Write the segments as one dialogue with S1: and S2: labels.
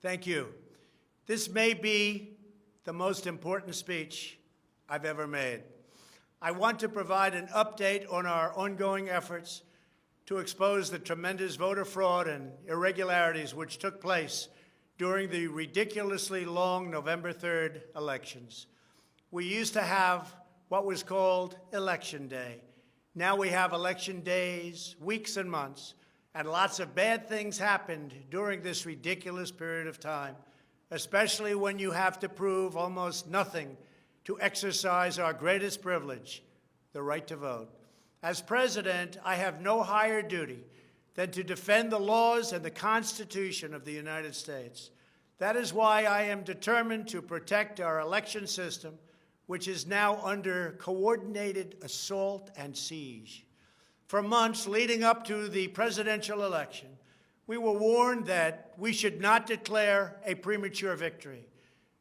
S1: Thank you. This may be the most important speech I've ever made. I want to provide an update on our ongoing efforts to expose the tremendous voter fraud and irregularities which took place during the ridiculously long November 3rd elections. We used to have what was called Election Day. Now we have election days, weeks and months, and lots of bad things happened during this ridiculous period of time, especially when you have to prove almost nothing to exercise our greatest privilege, the right to vote. As president, I have no higher duty than to defend the laws and the Constitution of the United States. That is why I am determined to protect our election system, which is now under coordinated assault and siege. For months leading up to the presidential election, we were warned that we should not declare a premature victory.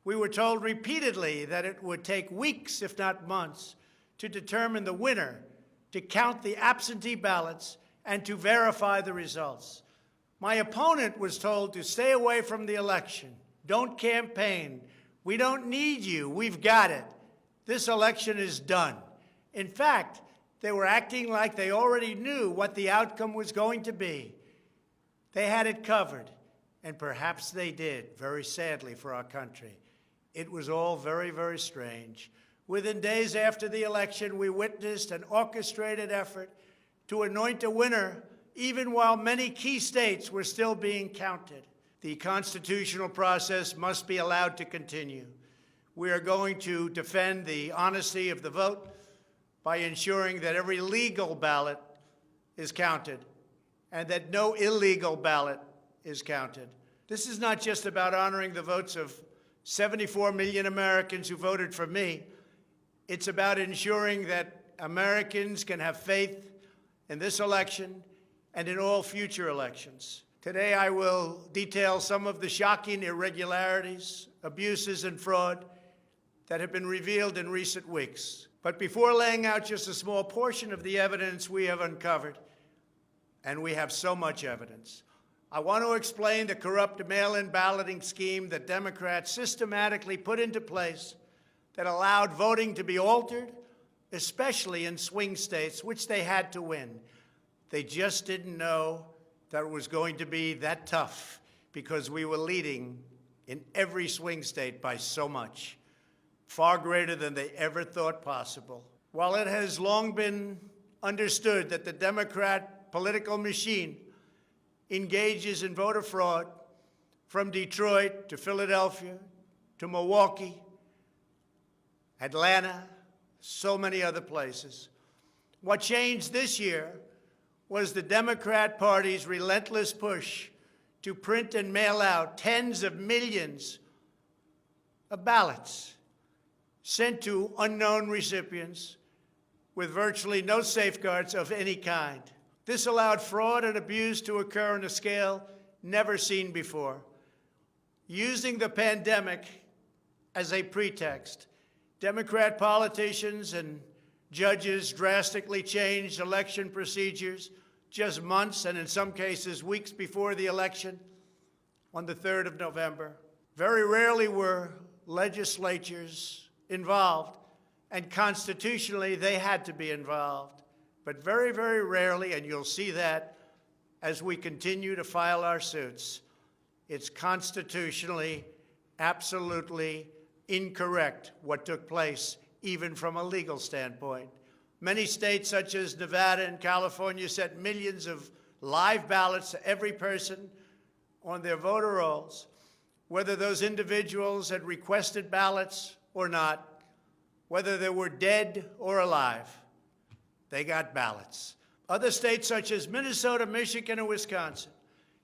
S1: We were told repeatedly that it would take weeks, if not months, to determine the winner, to count the absentee ballots, and to verify the results. My opponent was told to stay away from the election. Don't campaign. We don't need you. We've got it. This election is done. In fact, they were acting like they already knew what the outcome was going to be. They had it covered, and perhaps they did, very sadly for our country. It was all very, very strange. Within days after the election, we witnessed an orchestrated effort to anoint a winner, even while many key states were still being counted. The constitutional process must be allowed to continue. We are going to defend the honesty of the vote by ensuring that every legal ballot is counted and that no illegal ballot is counted. This is not just about honoring the votes of 74 million Americans who voted for me. It's about ensuring that Americans can have faith in this election and in all future elections. Today, I will detail some of the shocking irregularities, abuses, and fraud that have been revealed in recent weeks. But before laying out just a small portion of the evidence we have uncovered, and we have so much evidence, I want to explain the corrupt mail-in balloting scheme that Democrats systematically put into place that allowed voting to be altered, especially in swing states, which they had to win. They just didn't know that it was going to be that tough because we were leading in every swing state by so much, far greater than they ever thought possible. While it has long been understood that the Democrat political machine engages in voter fraud from Detroit to Philadelphia to Milwaukee, Atlanta, so many other places, what changed this year was the Democrat Party's relentless push to print and mail out tens of millions of ballots sent to unknown recipients with virtually no safeguards of any kind. This allowed fraud and abuse to occur on a scale never seen before. Using the pandemic as a pretext, Democrat politicians and judges drastically changed election procedures just months and in some cases weeks before the election on the 3rd of November. Very rarely were legislatures involved, and constitutionally they had to be involved. But very, very rarely, and you'll see that as we continue to file our suits, it's constitutionally absolutely incorrect what took place, even from a legal standpoint. Many states, such as Nevada and California, sent millions of live ballots to every person on their voter rolls, whether those individuals had requested ballots or not, whether they were dead or alive. They got ballots. Other states, such as Minnesota, Michigan, and Wisconsin,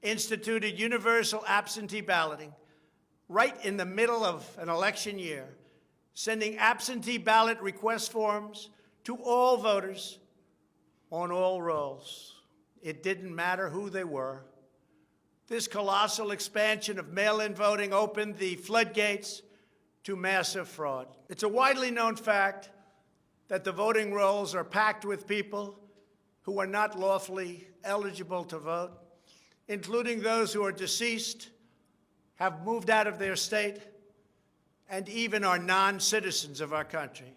S1: instituted universal absentee balloting right in the middle of an election year, sending absentee ballot request forms to all voters on all rolls. It didn't matter who they were. This colossal expansion of mail-in voting opened the floodgates to massive fraud. It's a widely known fact that the voting rolls are packed with people who are not lawfully eligible to vote, including those who are deceased, have moved out of their state and even are non-citizens of our country.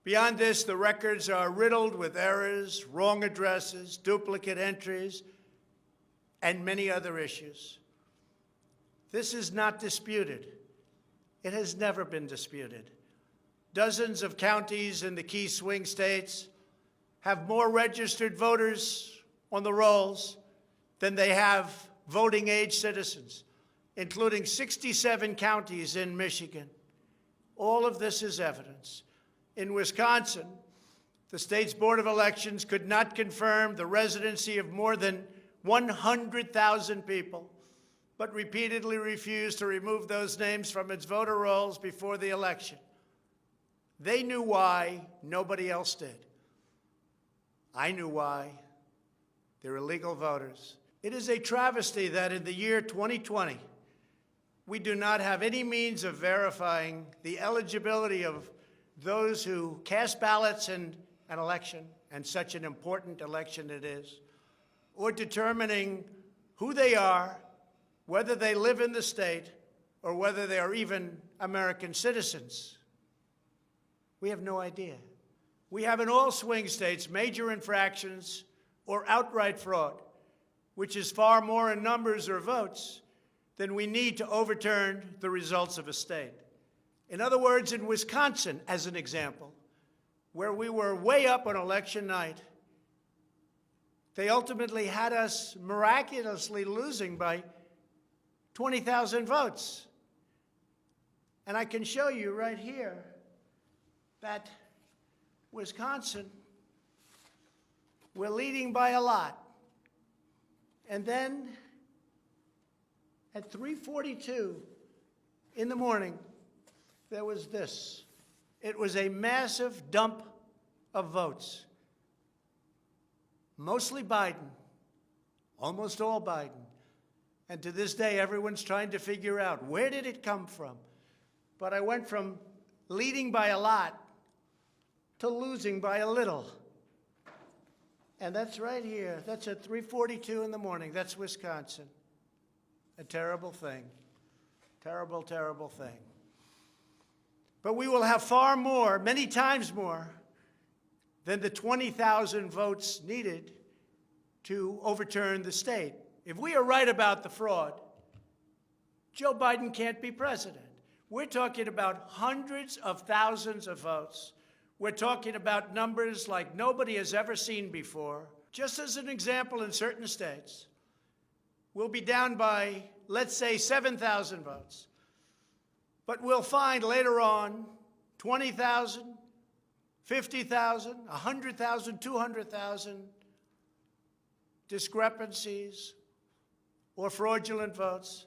S1: Beyond this, the records are riddled with errors, wrong addresses, duplicate entries, and many other issues. This is not disputed. It has never been disputed. Dozens of counties in the key swing states have more registered voters on the rolls than they have voting-age citizens, including 67 counties in Michigan. All of this is evidence. In Wisconsin, the state's Board of Elections could not confirm the residency of more than 100,000 people, but repeatedly refused to remove those names from its voter rolls before the election. They knew why, nobody else did. I knew why. They're illegal voters. It is a travesty that in the year 2020, we do not have any means of verifying the eligibility of those who cast ballots in an election, and such an important election it is, or determining who they are, whether they live in the state, or whether they are even American citizens. We have no idea. We have in all swing states major infractions or outright fraud, which is far more in numbers or votes than we need to overturn the results of a state. In other words, in Wisconsin, as an example, where we were way up on election night, they ultimately had us miraculously losing by 20,000 votes. And I can show you right here that Wisconsin, we're leading by a lot. And then at 3:42 in the morning, there was this. It was a massive dump of votes. Mostly Biden, almost all Biden. And to this day, everyone's trying to figure out, where did it come from? But I went from leading by a lot to losing by a little. And that's right here. That's at 3:42 in the morning. That's Wisconsin. A terrible thing. Terrible, terrible thing. But we will have far more, many times more, than the 20,000 votes needed to overturn the state. If we are right about the fraud, Joe Biden can't be president. We're talking about hundreds of thousands of votes. We're talking about numbers like nobody has ever seen before. Just as an example, in certain states, we'll be down by, let's say, 7,000 votes. But we'll find later on 20,000, 50,000, 100,000, 200,000 discrepancies or fraudulent votes.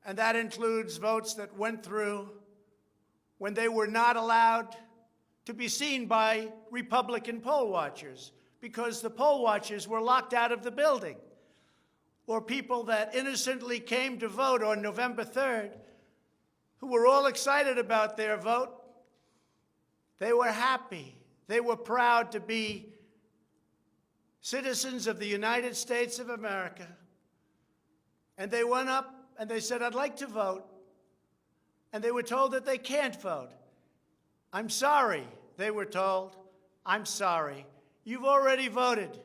S1: And that includes votes that went through when they were not allowed to be seen by Republican poll watchers because the poll watchers were locked out of the building. Or people that innocently came to vote on November 3rd who were all excited about their vote. They were happy. They were proud to be citizens of the United States of America. And they went up and they said, I'd like to vote. And they were told that they can't vote. I'm sorry, they were told. I'm sorry. You've already voted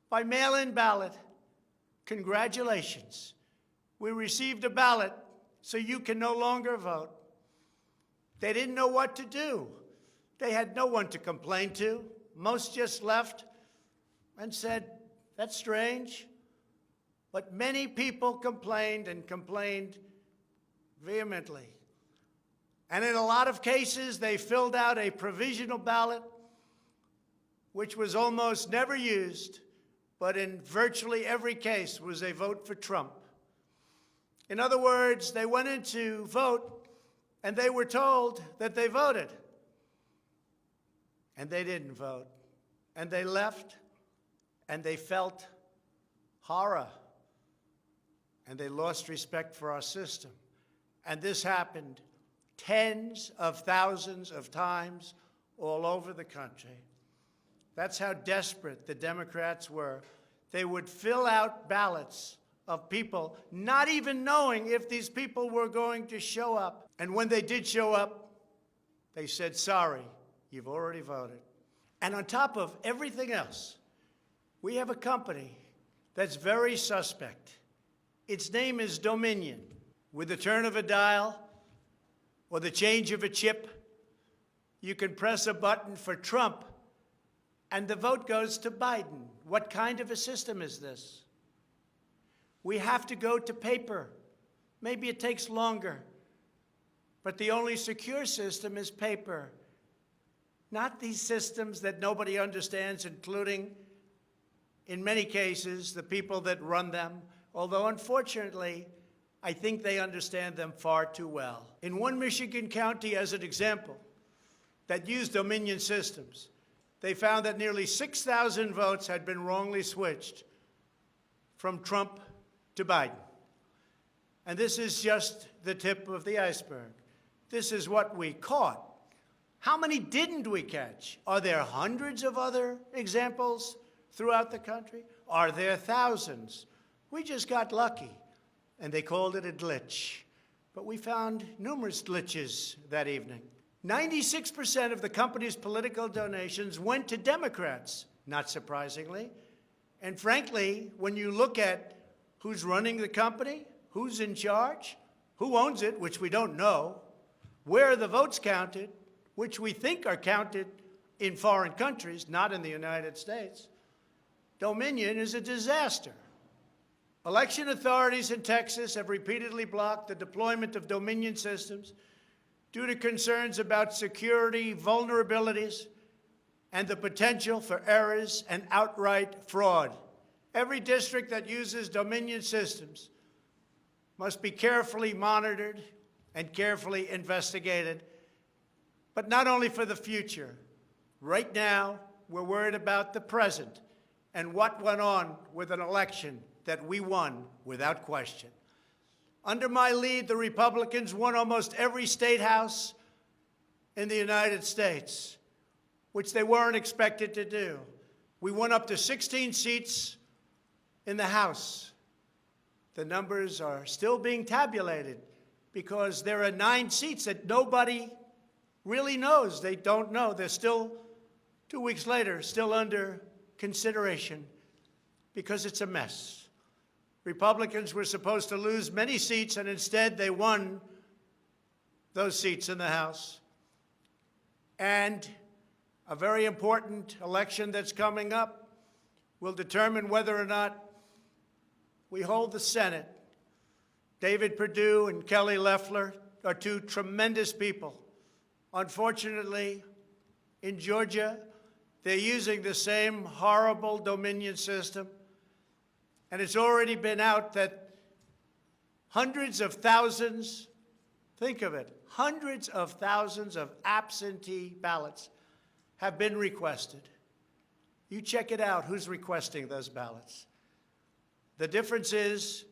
S1: by mail-in ballot. Congratulations. We received a ballot, so you can no longer vote. They didn't know what to do. They had no one to complain to. Most just left and said, that's strange. But many people complained and complained vehemently. And in a lot of cases, they filled out a provisional ballot, which was almost never used, but in virtually every case was a vote for Trump. In other words, they went in to vote, and they were told that they voted. And they didn't vote. And they left, and they felt horror. And they lost respect for our system. And this happened tens of thousands of times all over the country. That's how desperate the Democrats were. They would fill out ballots of people not even knowing if these people were going to show up. And when they did show up, they said, sorry, you've already voted. And on top of everything else, we have a company that's very suspect. Its name is Dominion. With the turn of a dial or the change of a chip, you can press a button for Trump and the vote goes to Biden. What kind of a system is this? We have to go to paper. Maybe it takes longer, but the only secure system is paper. Not these systems that nobody understands, including, in many cases, the people that run them, although unfortunately, I think they understand them far too well. In one Michigan county, as an example, that used Dominion systems, they found that nearly 6,000 votes had been wrongly switched from Trump to Biden. And this is just the tip of the iceberg. This is what we caught. How many didn't we catch? Are there hundreds of other examples throughout the country? Are there thousands? We just got lucky, and they called it a glitch. But we found numerous glitches that evening. 96% of the company's political donations went to Democrats, not surprisingly. And frankly, when you look at who's running the company, who's in charge, who owns it, which we don't know, where are the votes counted, which we think are counted in foreign countries, not in the United States, Dominion is a disaster. Election authorities in Texas have repeatedly blocked the deployment of Dominion systems due to concerns about security vulnerabilities and the potential for errors and outright fraud. Every district that uses Dominion systems must be carefully monitored and carefully investigated, but not only for the future. Right now, we're worried about the present and what went on with an election that we won without question. Under my lead, the Republicans won almost every state house in the United States, which they weren't expected to do. We won up to 16 seats in the House. The numbers are still being tabulated because there are 9 seats that nobody really knows. They don't know. They're still, 2 weeks later, still under consideration because it's a mess. Republicans were supposed to lose many seats, and instead they won those seats in the House. And a very important election that's coming up will determine whether or not we hold the Senate. David Perdue and Kelly Loeffler are 2 tremendous people. Unfortunately, in Georgia, they're using the same horrible Dominion system. And it's already been out that hundreds of thousands, think of it, hundreds of thousands of absentee ballots have been requested. You check it out, who's requesting those ballots. The difference is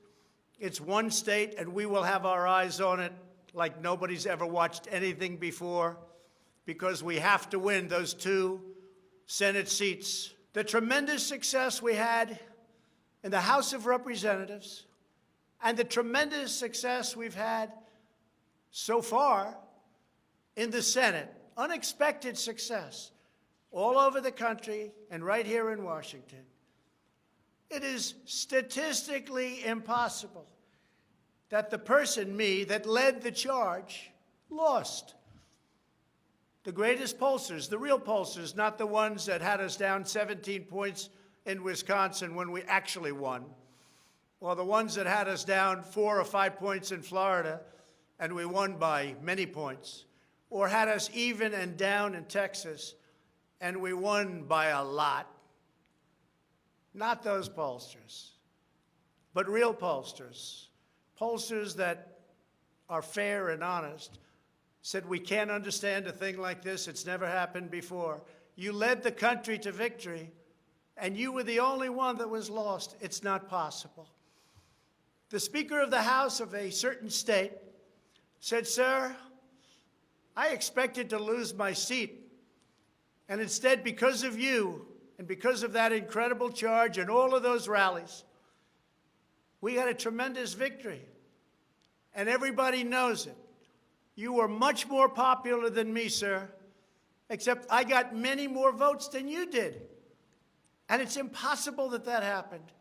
S1: it's one state, and we will have our eyes on it like nobody's ever watched anything before, because we have to win those 2 Senate seats. The tremendous success we had in the House of Representatives and the tremendous success we've had so far in the Senate, unexpected success all over the country and right here in Washington. It is statistically impossible that the person, me, that led the charge lost. The greatest pollsters, the real pollsters, not the ones that had us down 17 points in Wisconsin when we actually won, or the ones that had us down 4 or 5 points in Florida and we won by many points, or had us even and down in Texas and we won by a lot. Not those pollsters, but real pollsters, pollsters that are fair and honest, said we can't understand a thing like this. It's never happened before. You led the country to victory, and you were the only one that was lost. It's not possible. The Speaker of the House of a certain state said, sir, I expected to lose my seat, and instead, because of you and because of that incredible charge and all of those rallies, We got a tremendous victory, and everybody knows it. You were much more popular than me, sir, except I got many more votes than you did. And it's impossible that that happened.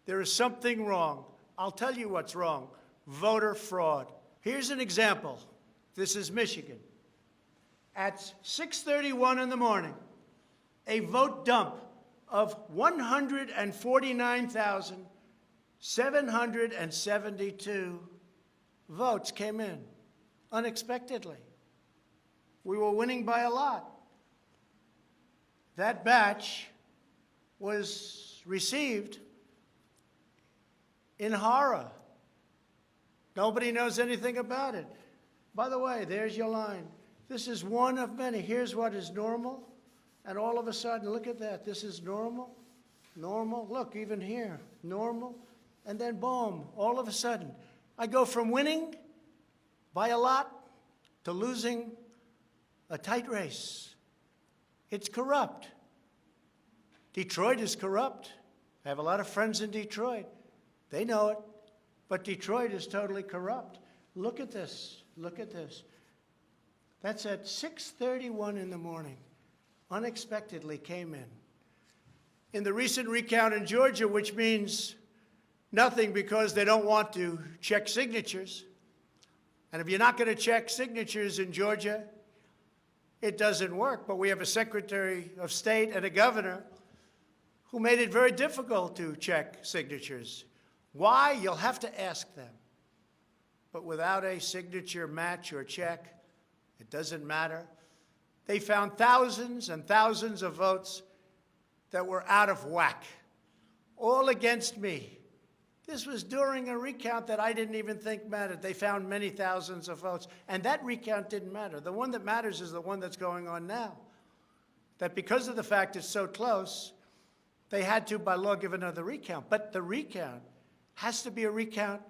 S1: There is something wrong. I'll tell you what's wrong. Voter fraud. Here's an example. This is Michigan. At 6:31 in the morning, a vote dump of 149,772 votes came in unexpectedly. We were winning by a lot. That batch was received in horror. Nobody knows anything about it. By the way, there's your line. This is one of many. Here's what is normal. And all of a sudden, look at that. This is normal, normal. Look, even here, normal. And then boom, all of a sudden, I go from winning by a lot to losing a tight race. It's corrupt. Detroit is corrupt. I have a lot of friends in Detroit. They know it. But Detroit is totally corrupt. Look at this. Look at this. That's at 6:31 in the morning. Unexpectedly came in. In the recent recount in Georgia, which means nothing because they don't want to check signatures. And if you're not going to check signatures in Georgia, it doesn't work. But we have a Secretary of State and a governor who made it very difficult to check signatures. Why? You'll have to ask them. But without a signature match or check, it doesn't matter. They found thousands and thousands of votes that were out of whack, all against me. This was during a recount that I didn't even think mattered. They found many thousands of votes, and that recount didn't matter. The one that matters is the one that's going on now. That because of the fact it's so close, they had to, by law, give another recount. But the recount has to be a recount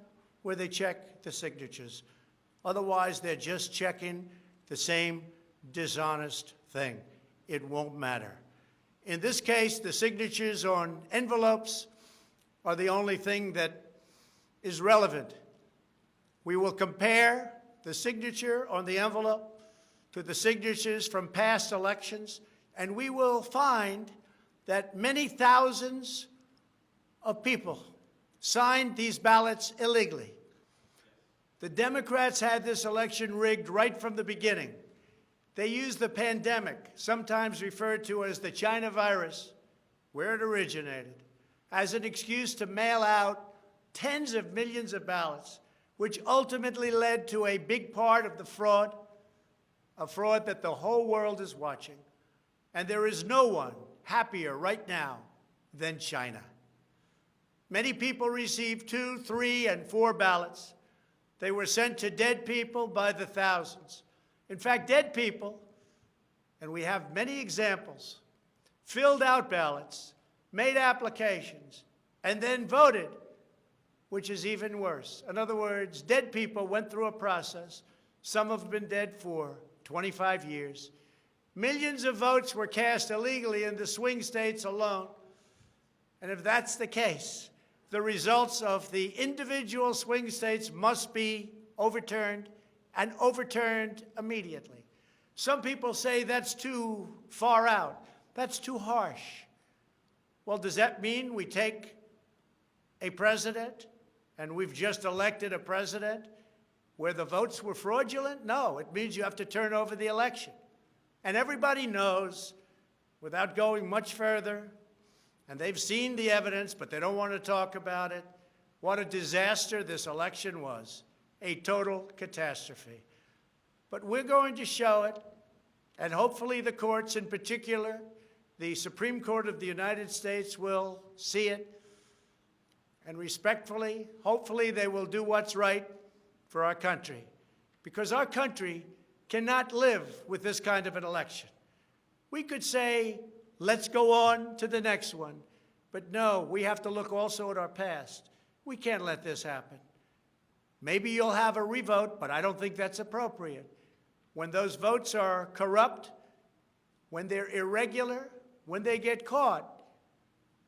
S1: where they check the signatures. Otherwise, they're just checking the same dishonest thing. It won't matter. In this case, the signatures on envelopes are the only thing that is relevant. We will compare the signature on the envelope to the signatures from past elections, and we will find that many thousands of people signed these ballots illegally. The Democrats had this election rigged right from the beginning. They used the pandemic, sometimes referred to as the China virus, where it originated, as an excuse to mail out tens of millions of ballots, which ultimately led to a big part of the fraud, a fraud that the whole world is watching. And there is no one happier right now than China. Many people received 2, 3, and 4 ballots. They were sent to dead people by the thousands. In fact, dead people, and we have many examples, filled out ballots, made applications, and then voted, which is even worse. In other words, dead people went through a process. Some have been dead for 25 years. Millions of votes were cast illegally in the swing states alone. And if that's the case, the results of the individual swing states must be overturned, and overturned immediately. Some people say that's too far out. That's too harsh. Well, does that mean we take a president, and we've just elected a president, where the votes were fraudulent? No, it means you have to turn over the election. And everybody knows, without going much further, and they've seen the evidence, but they don't want to talk about it, what a disaster this election was. A total catastrophe. But we're going to show it, and hopefully the courts, in particular, the Supreme Court of the United States, will see it. And respectfully, hopefully they will do what's right for our country. Because our country cannot live with this kind of an election. We could say, let's go on to the next one. But no, we have to look also at our past. We can't let this happen. Maybe you'll have a revote, but I don't think that's appropriate. When those votes are corrupt, when they're irregular, when they get caught,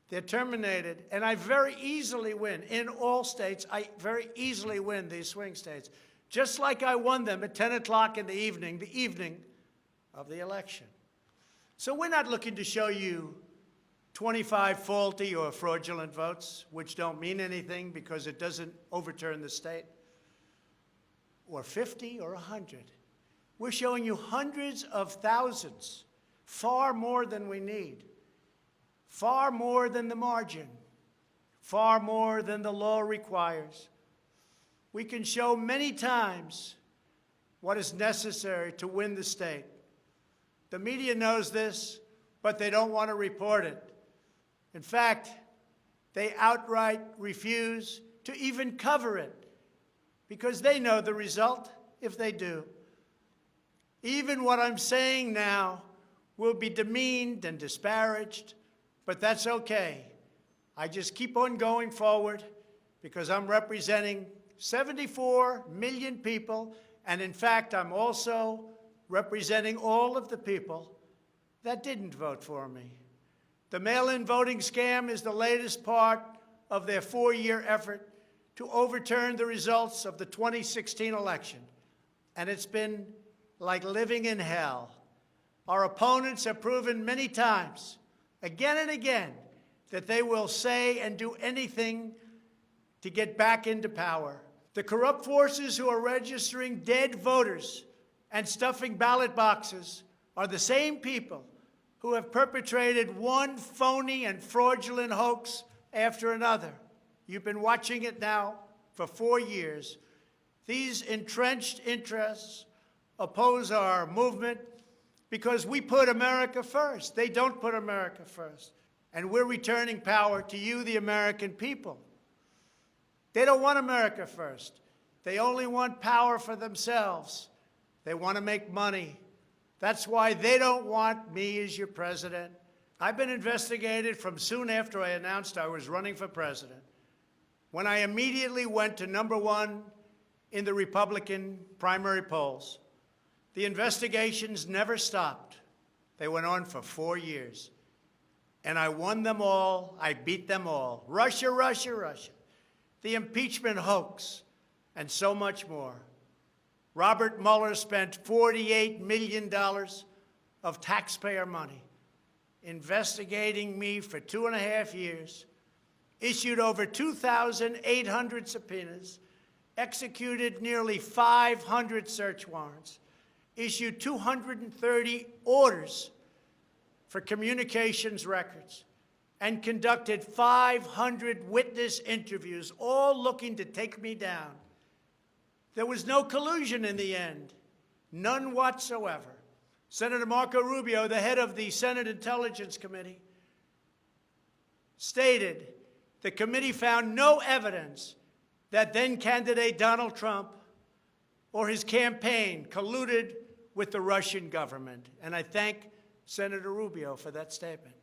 S1: They're terminated, and I very easily win. In all states, I very easily win these swing states, just like I won them at 10 o'clock in the evening of the election. So we're not looking to show you 25 faulty or fraudulent votes, which don't mean anything because it doesn't overturn the state, or 50 or 100. We're showing you hundreds of thousands, far more than we need, far more than the margin, far more than the law requires. We can show many times what is necessary to win the state. The media knows this, but they don't want to report it. In fact, they outright refuse to even cover it because they know the result if they do. Even what I'm saying now will be demeaned and disparaged, but that's okay. I just keep on going forward because I'm representing 74 million people, and in fact, I'm also representing all of the people that didn't vote for me. The mail-in voting scam is the latest part of their 4-year effort to overturn the results of the 2016 election, and it's been like living in hell. Our opponents have proven many times, again and again, that they will say and do anything to get back into power. The corrupt forces who are registering dead voters and stuffing ballot boxes are the same people who have perpetrated one phony and fraudulent hoax after another. You've been watching it now for 4 years. These entrenched interests oppose our movement because we put America first. They don't put America first. And we're returning power to you, the American people. They don't want America first. They only want power for themselves. They want to make money. That's why they don't want me as your president. I've been investigated from soon after I announced I was running for president, when I immediately went to #1 in the Republican primary polls. The investigations never stopped. They went on for 4 years. And I won them all. I beat them all. Russia, Russia, Russia. The impeachment hoax, and so much more. Robert Mueller spent $48 million of taxpayer money investigating me for 2.5 years, issued over 2,800 subpoenas, executed nearly 500 search warrants, issued 230 orders for communications records, and conducted 500 witness interviews, all looking to take me down. There was no collusion in the end, none whatsoever. Senator Marco Rubio, the head of the Senate Intelligence Committee, stated the committee found no evidence that then-candidate Donald Trump or his campaign colluded with the Russian government. And I thank Senator Rubio for that statement.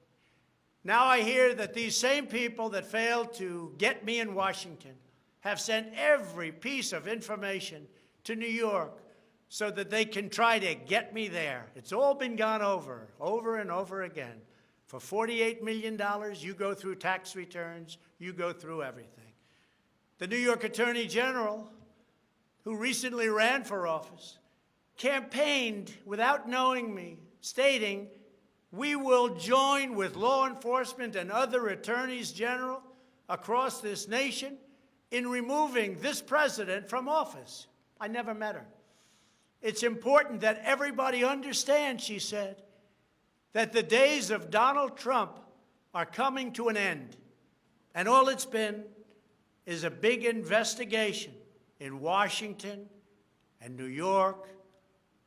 S1: Now I hear that these same people that failed to get me in Washington have sent every piece of information to New York so that they can try to get me there. It's all been gone over and over again. For $48 million, you go through tax returns, you go through everything. The New York Attorney General, who recently ran for office, campaigned without knowing me, stating, "We will join with law enforcement and other attorneys general across this nation in removing this president from office." I never met her. It's important that everybody understand, she said, that the days of Donald Trump are coming to an end. And all it's been is a big investigation in Washington and New York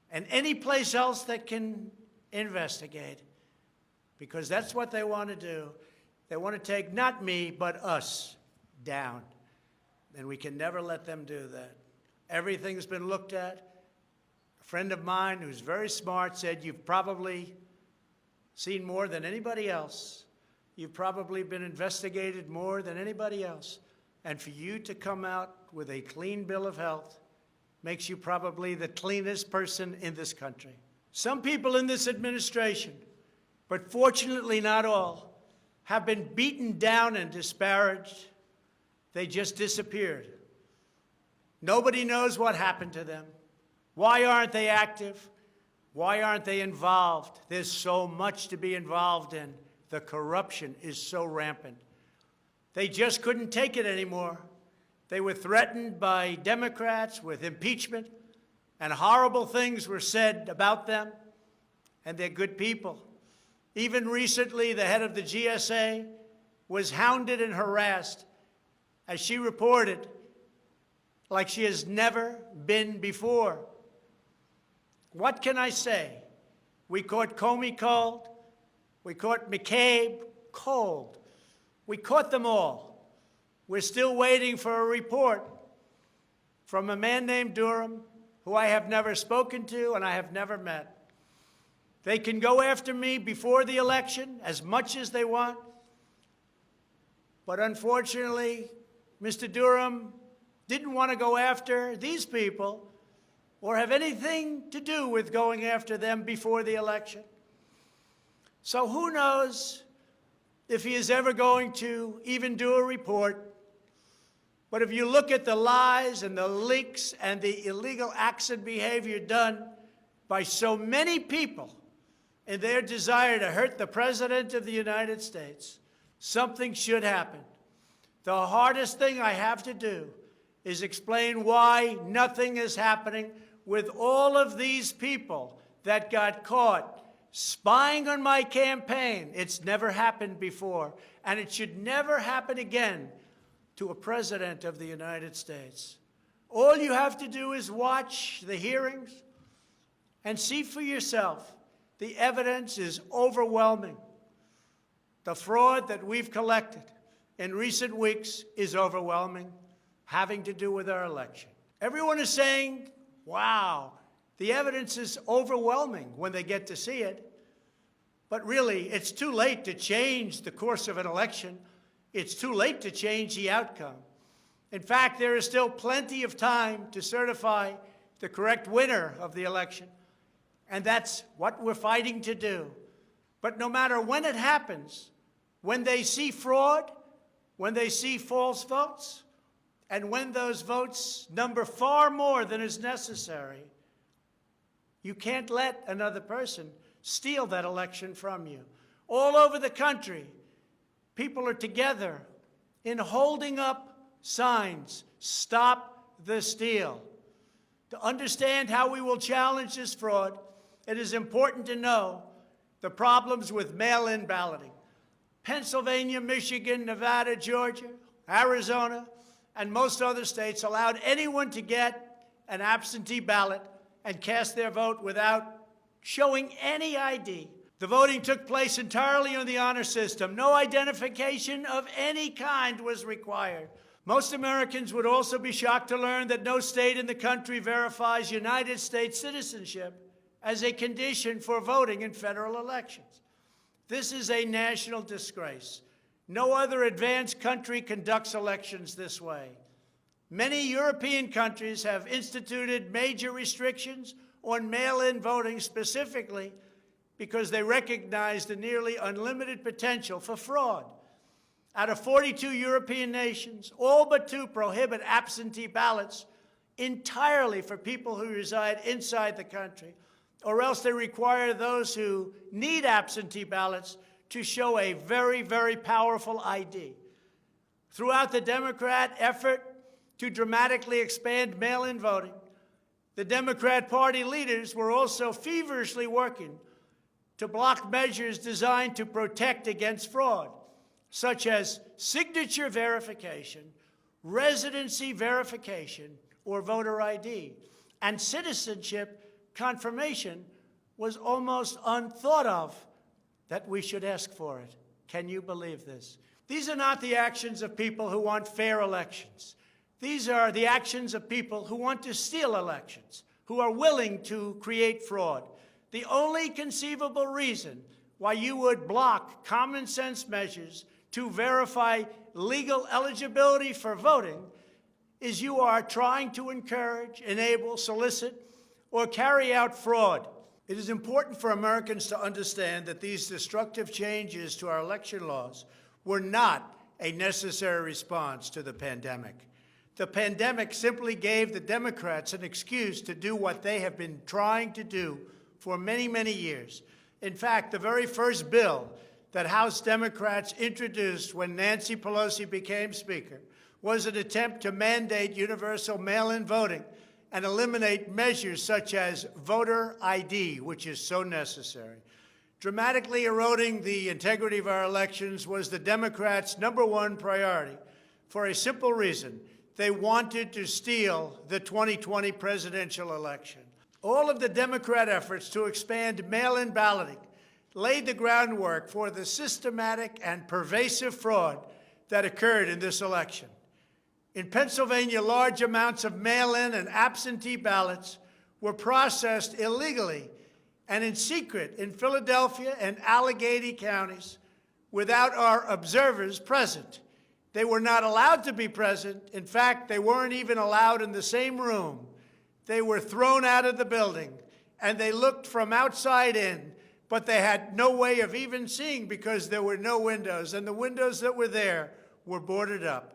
S1: and any place else that can investigate, because that's what they want to do. They want to take not me, but us down. And we can never let them do that. Everything's been looked at. A friend of mine who's very smart said, "You've probably seen more than anybody else. You've probably been investigated more than anybody else. And for you to come out with a clean bill of health makes you probably the cleanest person in this country." Some people in this administration, but fortunately not all, have been beaten down and disparaged. They just disappeared. Nobody knows what happened to them. Why aren't they active? Why aren't they involved? There's so much to be involved in. The corruption is so rampant. They just couldn't take it anymore. They were threatened by Democrats with impeachment, and horrible things were said about them, and they're good people. Even recently, the head of the GSA was hounded and harassed, as she reported, like she has never been before. What can I say? We caught Comey cold. We caught McCabe cold. We caught them all. We're still waiting for a report from a man named Durham, who I have never spoken to and I have never met. They can go after me before the election as much as they want. But unfortunately, Mr. Durham didn't want to go after these people or have anything to do with going after them before the election. So who knows if he is ever going to even do a report. But if you look at the lies and the leaks and the illegal acts and behavior done by so many people in their desire to hurt the President of the United States, something should happen. The hardest thing I have to do is explain why nothing is happening with all of these people that got caught spying on my campaign. It's never happened before, and it should never happen again to a president of the United States. All you have to do is watch the hearings and see for yourself. The evidence is overwhelming. The fraud that we've collected in recent weeks is overwhelming, having to do with our election. Everyone is saying, wow, the evidence is overwhelming when they get to see it. But really, it's too late to change the course of an election. It's too late to change the outcome. In fact, there is still plenty of time to certify the correct winner of the election. And that's what we're fighting to do. But no matter when it happens, when they see fraud, when they see false votes, and when those votes number far more than is necessary, you can't let another person steal that election from you. All over the country, people are together in holding up signs, "Stop the steal." To understand how we will challenge this fraud, it is important to know the problems with mail-in balloting. Pennsylvania, Michigan, Nevada, Georgia, Arizona, and most other states allowed anyone to get an absentee ballot and cast their vote without showing any ID. The voting took place entirely on the honor system. No identification of any kind was required. Most Americans would also be shocked to learn that no state in the country verifies United States citizenship as a condition for voting in federal elections. This is a national disgrace. No other advanced country conducts elections this way. Many European countries have instituted major restrictions on mail-in voting specifically because they recognize the nearly unlimited potential for fraud. Out of 42 European nations, all but 2 prohibit absentee ballots entirely for people who reside inside the country, or else they require those who need absentee ballots to show a very, very powerful ID. Throughout the Democrat effort to dramatically expand mail-in voting, the Democrat Party leaders were also feverishly working to block measures designed to protect against fraud, such as signature verification, residency verification, or voter ID, and citizenship confirmation was almost unthought of that we should ask for it. Can you believe this? These are not the actions of people who want fair elections. These are the actions of people who want to steal elections, who are willing to create fraud. The only conceivable reason why you would block common sense measures to verify legal eligibility for voting is you are trying to encourage, enable, solicit, or carry out fraud. It is important for Americans to understand that these destructive changes to our election laws were not a necessary response to the pandemic. The pandemic simply gave the Democrats an excuse to do what they have been trying to do for many, many years. In fact, the very first bill that House Democrats introduced when Nancy Pelosi became Speaker was an attempt to mandate universal mail-in voting and eliminate measures such as voter ID, which is so necessary. Dramatically eroding the integrity of our elections was the Democrats' #1 priority for a simple reason. They wanted to steal the 2020 presidential election. All of the Democrat efforts to expand mail-in balloting laid the groundwork for the systematic and pervasive fraud that occurred in this election. In Pennsylvania, large amounts of mail-in and absentee ballots were processed illegally and in secret in Philadelphia and Allegheny counties without our observers present. They were not allowed to be present. In fact, they weren't even allowed in the same room. They were thrown out of the building, and they looked from outside in, but they had no way of even seeing because there were no windows, and the windows that were there were boarded up.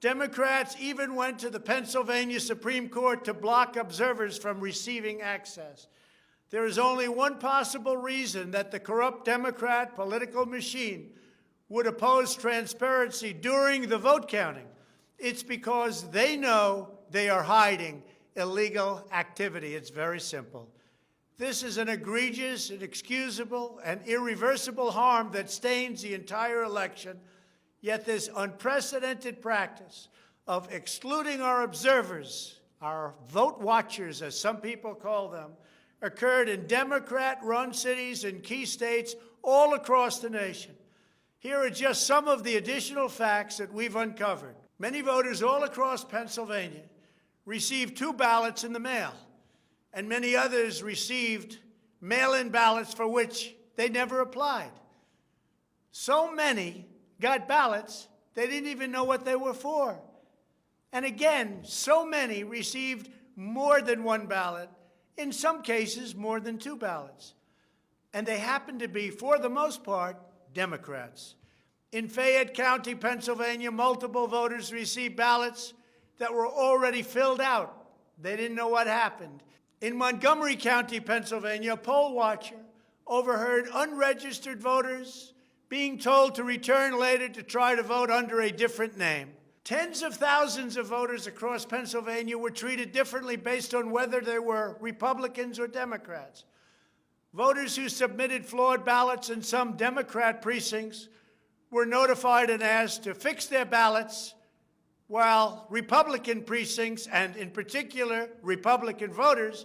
S1: Democrats even went to the Pennsylvania Supreme Court to block observers from receiving access. There is only one possible reason that the corrupt Democrat political machine would oppose transparency during the vote counting. It's because they know they are hiding illegal activity. It's very simple. This is an egregious, inexcusable, and irreversible harm that stains the entire election. Yet this unprecedented practice of excluding our observers, our vote watchers, as some people call them, occurred in Democrat-run cities and key states all across the nation. Here are just some of the additional facts that we've uncovered. Many voters all across Pennsylvania received 2 ballots in the mail, and many others received mail-in ballots for which they never applied. So many got ballots, they didn't even know what they were for. And again, so many received more than 1 ballot, in some cases more than 2 ballots. And they happened to be, for the most part, Democrats. In Fayette County, Pennsylvania, multiple voters received ballots that were already filled out. They didn't know what happened. In Montgomery County, Pennsylvania, a poll watcher overheard unregistered voters being told to return later to try to vote under a different name. Tens of thousands of voters across Pennsylvania were treated differently based on whether they were Republicans or Democrats. Voters who submitted flawed ballots in some Democrat precincts were notified and asked to fix their ballots, while Republican precincts, and in particular Republican voters,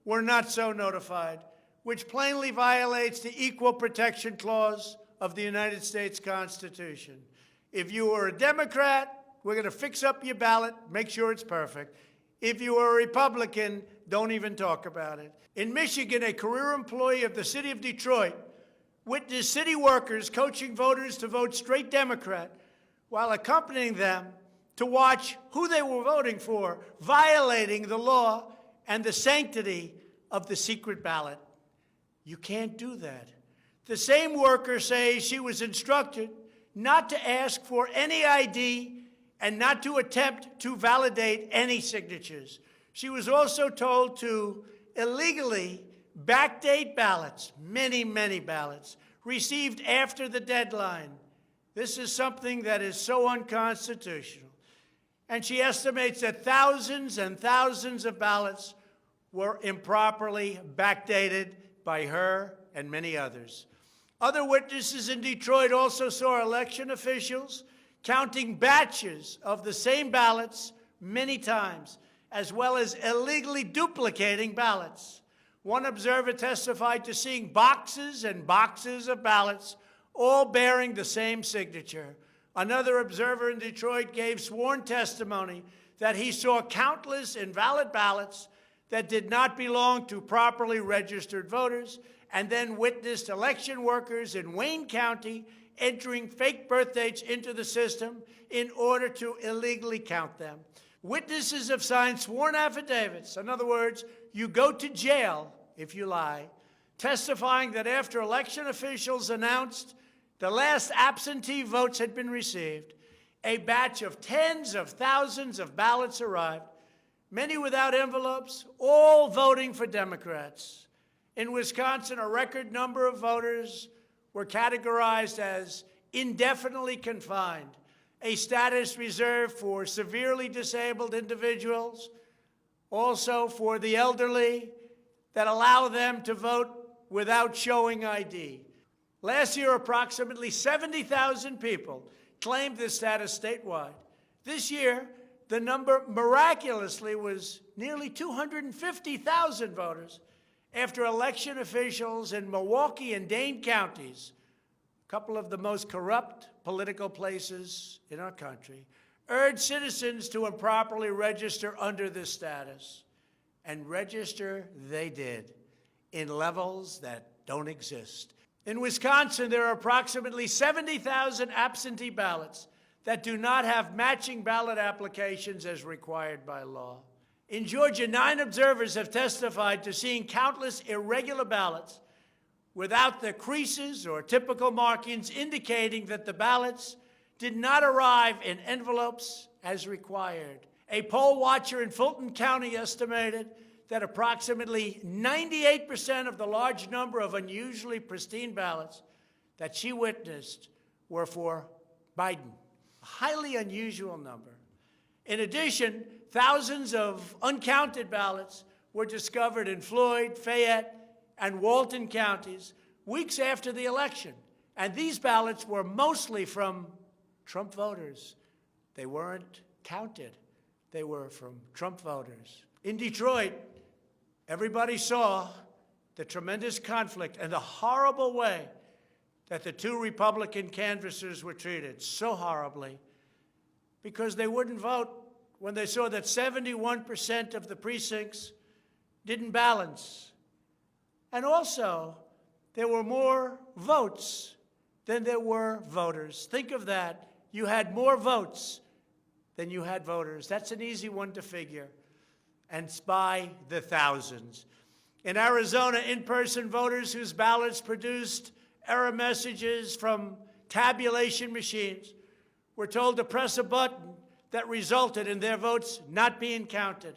S1: were not so notified, which plainly violates the Equal Protection Clause of the United States Constitution. If you are a Democrat, we're going to fix up your ballot, make sure it's perfect. If you are a Republican, don't even talk about it. In Michigan, a career employee of the city of Detroit witnessed city workers coaching voters to vote straight Democrat while accompanying them to watch who they were voting for, violating the law and the sanctity of the secret ballot. You can't do that. The same worker says she was instructed not to ask for any ID and not to attempt to validate any signatures. She was also told to illegally backdate ballots, many, many ballots, received after the deadline. This is something that is so unconstitutional. And she estimates that thousands and thousands of ballots were improperly backdated by her and many others. Other witnesses in Detroit also saw election officials counting batches of the same ballots many times, as well as illegally duplicating ballots. One observer testified to seeing boxes and boxes of ballots, all bearing the same signature. Another observer in Detroit gave sworn testimony that he saw countless invalid ballots that did not belong to properly registered voters, and then witnessed election workers in Wayne County entering fake birth dates into the system in order to illegally count them. Witnesses have signed sworn affidavits. In other words, you go to jail if you lie. testifying that after election officials announced the last absentee votes had been received, a batch of tens of thousands of ballots arrived, many without envelopes, all voting for Democrats. In Wisconsin, a record number of voters were categorized as indefinitely confined, a status reserved for severely disabled individuals, also for the elderly, that allow them to vote without showing ID. Last year, approximately 70,000 people claimed this status statewide. This year, the number miraculously was nearly 250,000 voters after election officials in Milwaukee and Dane counties, a couple of the most corrupt political places in our country, urged citizens to improperly register under this status. And register they did in levels that don't exist. In Wisconsin, there are approximately 70,000 absentee ballots that do not have matching ballot applications as required by law. In Georgia, 9 observers have testified to seeing countless irregular ballots without the creases or typical markings indicating that the ballots did not arrive in envelopes as required. A poll watcher in Fulton County estimated that approximately 98% of the large number of unusually pristine ballots that she witnessed were for Biden, a highly unusual number. In addition, thousands of uncounted ballots were discovered in Floyd, Fayette, and Walton counties weeks after the election, and these ballots were mostly from Trump voters. They weren't counted. They were from Trump voters. In Detroit, everybody saw the tremendous conflict and the horrible way that the 2 Republican canvassers were treated, so horribly, because they wouldn't vote when they saw that 71% of the precincts didn't balance. And also, there were more votes than there were voters. Think of that. You had more votes than you had voters. That's an easy one to figure. And it's by the thousands. In Arizona, in-person voters whose ballots produced error messages from tabulation machines were told to press a button that resulted in their votes not being counted.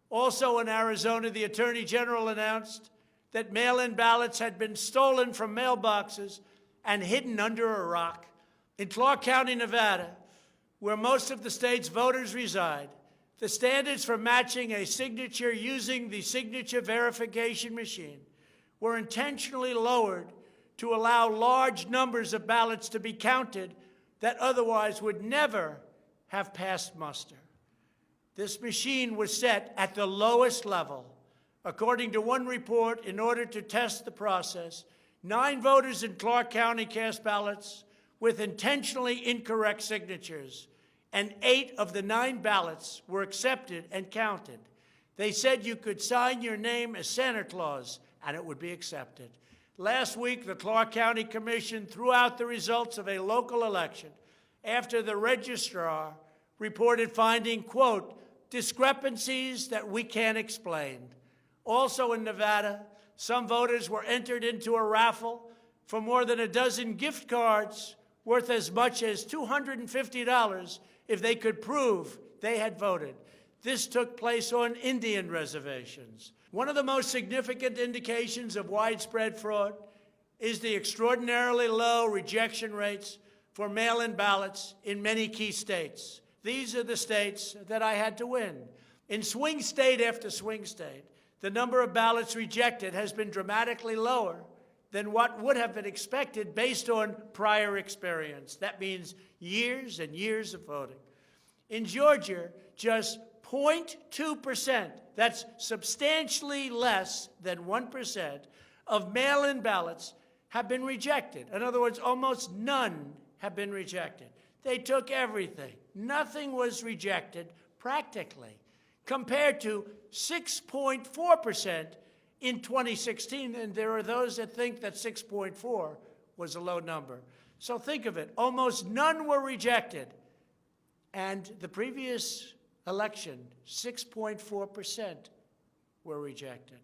S1: Also in Arizona, the Attorney General announced that mail-in ballots had been stolen from mailboxes and hidden under a rock. In Clark County, Nevada, where most of the state's voters reside, the standards for matching a signature using the signature verification machine were intentionally lowered to allow large numbers of ballots to be counted that otherwise would never have passed muster. This machine was set at the lowest level. According to one report, in order to test the process, 9 voters in Clark County cast ballots with intentionally incorrect signatures, and 8 of the 9 ballots were accepted and counted. They said you could sign your name as Santa Claus, and it would be accepted. Last week, the Clark County Commission threw out the results of a local election after the registrar reported finding, quote, discrepancies that we can't explain. Also in Nevada, some voters were entered into a raffle for more than a dozen gift cards worth as much as $250 if they could prove they had voted. This took place on Indian reservations. One of the most significant indications of widespread fraud is the extraordinarily low rejection rates for mail-in ballots in many key states. These are the states that I had to win. In swing state after swing state, the number of ballots rejected has been dramatically lower than what would have been expected based on prior experience. That means years and years of voting. In Georgia, just 0.2%, that's substantially less than 1%, of mail-in ballots have been rejected. In other words, almost none have been rejected. They took everything. Nothing was rejected practically, compared to 6.4% in 2016, and there are those that think that 6.4 was a low number. So think of it, almost none were rejected, and the previous election, 6.4% were rejected.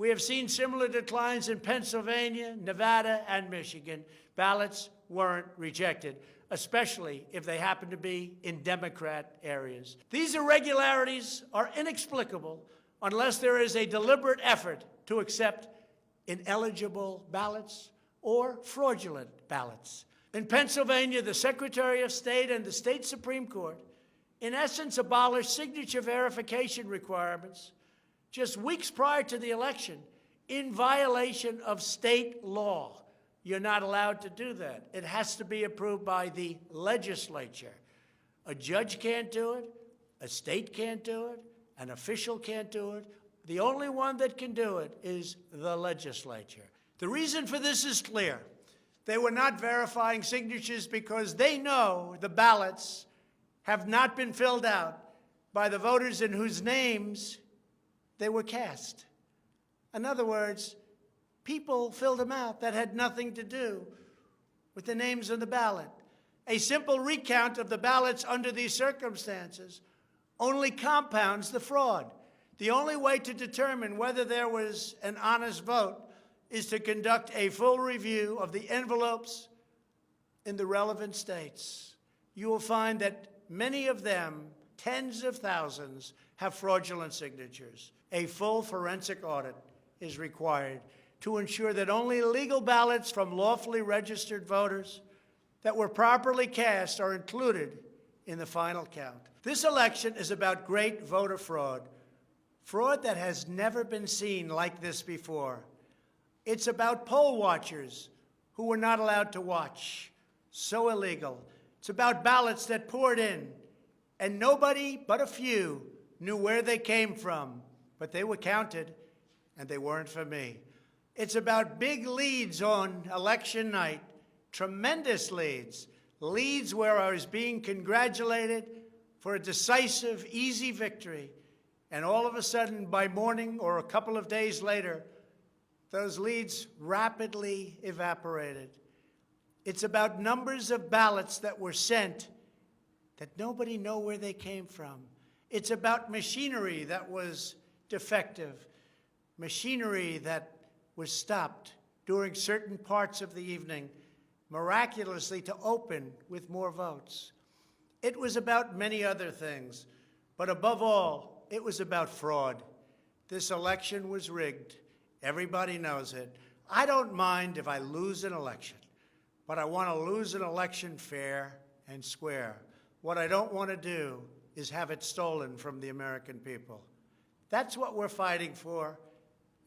S1: We have seen similar declines in Pennsylvania, Nevada, and Michigan. Ballots weren't rejected, especially if they happen to be in Democrat areas. These irregularities are inexplicable unless there is a deliberate effort to accept ineligible ballots or fraudulent ballots. In Pennsylvania, the Secretary of State and the state Supreme Court, in essence, abolished signature verification requirements just weeks prior to the election in violation of state law. You're not allowed to do that. It has to be approved by the legislature. A judge can't do it, a state can't do it, an official can't do it. The only one that can do it is the legislature. The reason for this is clear. They were not verifying signatures because they know the ballots have not been filled out by the voters in whose names they were cast. In other words, people filled them out that had nothing to do with the names on the ballot. A simple recount of the ballots under these circumstances only compounds the fraud. The only way to determine whether there was an honest vote is to conduct a full review of the envelopes in the relevant states. You will find that many of them, tens of thousands, have fraudulent signatures. A full forensic audit is required to ensure that only legal ballots from lawfully registered voters that were properly cast are included in the final count. This election is about great voter fraud, fraud that has never been seen like this before. It's about poll watchers who were not allowed to watch. So illegal. It's about ballots that poured in, and nobody but a few knew where they came from, but they were counted, and they weren't for me. It's about big leads on election night, tremendous leads, leads where I was being congratulated for a decisive, easy victory, and all of a sudden, by morning or a couple of days later, those leads rapidly evaporated. It's about numbers of ballots that were sent that nobody knew where they came from. It's about machinery that was defective, machinery that was stopped during certain parts of the evening, miraculously to open with more votes. It was about many other things, but above all, it was about fraud. This election was rigged. Everybody knows it. I don't mind if I lose an election, but I want to lose an election fair and square. What I don't want to do is have it stolen from the American people. That's what we're fighting for,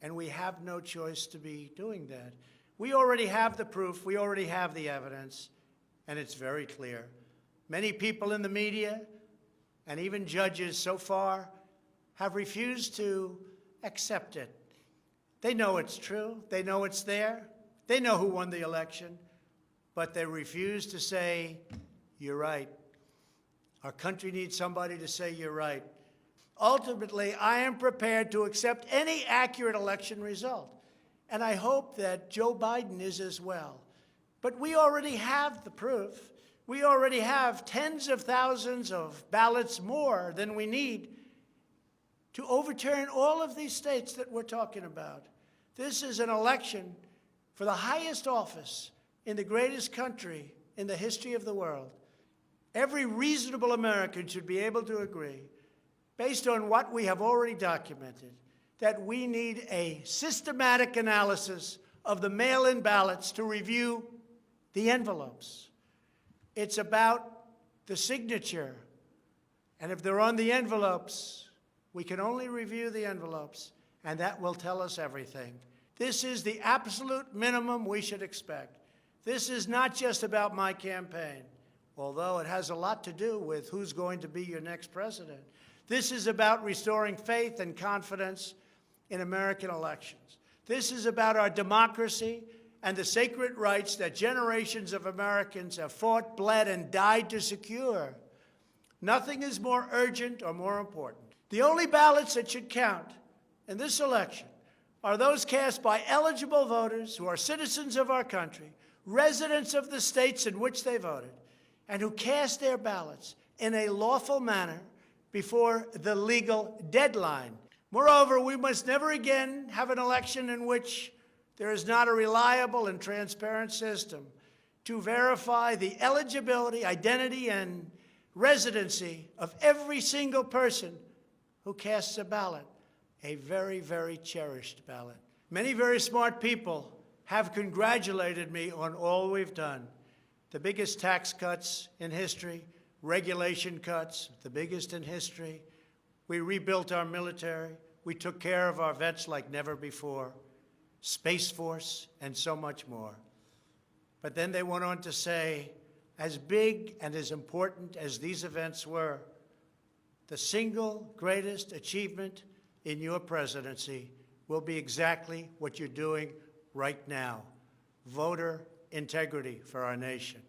S1: and we have no choice to be doing that. We already have the proof, we already have the evidence, and it's very clear. Many people in the media and even judges so far have refused to accept it. They know it's true. They know it's there. They know who won the election. But they refuse to say, you're right. Our country needs somebody to say you're right. Ultimately, I am prepared to accept any accurate election result. And I hope that Joe Biden is as well. But we already have the proof. We already have tens of thousands of ballots more than we need to overturn all of these states that we're talking about. This is an election for the highest office in the greatest country in the history of the world. Every reasonable American should be able to agree, based on what we have already documented, that we need a systematic analysis of the mail-in ballots to review the envelopes. It's about the signature. And if they're on the envelopes, we can only review the envelopes, and that will tell us everything. This is the absolute minimum we should expect. This is not just about my campaign, although it has a lot to do with who's going to be your next president. This is about restoring faith and confidence in American elections. This is about our democracy and the sacred rights that generations of Americans have fought, bled, and died to secure. Nothing is more urgent or more important. The only ballots that should count in this election are those cast by eligible voters who are citizens of our country, residents of the states in which they voted, and who cast their ballots in a lawful manner before the legal deadline. Moreover, we must never again have an election in which there is not a reliable and transparent system to verify the eligibility, identity, and residency of every single person who casts a ballot, a very, very cherished ballot. Many very smart people have congratulated me on all we've done. The biggest tax cuts in history, regulation cuts, the biggest in history. We rebuilt our military. We took care of our vets like never before. Space Force, and so much more. But then they went on to say, as big and as important as these events were, the single greatest achievement in your presidency will be exactly what you're doing right now, voter integrity for our nation.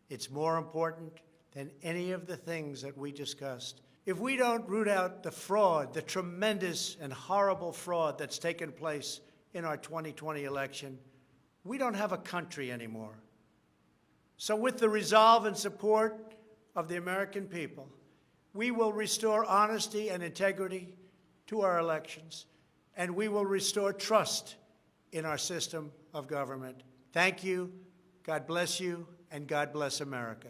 S1: It's more important than any of the things that we discussed. If we don't root out the fraud, the tremendous and horrible fraud that's taken place in our 2020 election, we don't have a country anymore. So with the resolve and support of the American people, we will restore honesty and integrity to our elections, and we will restore trust in our system of government. Thank you, God bless you, and God bless America.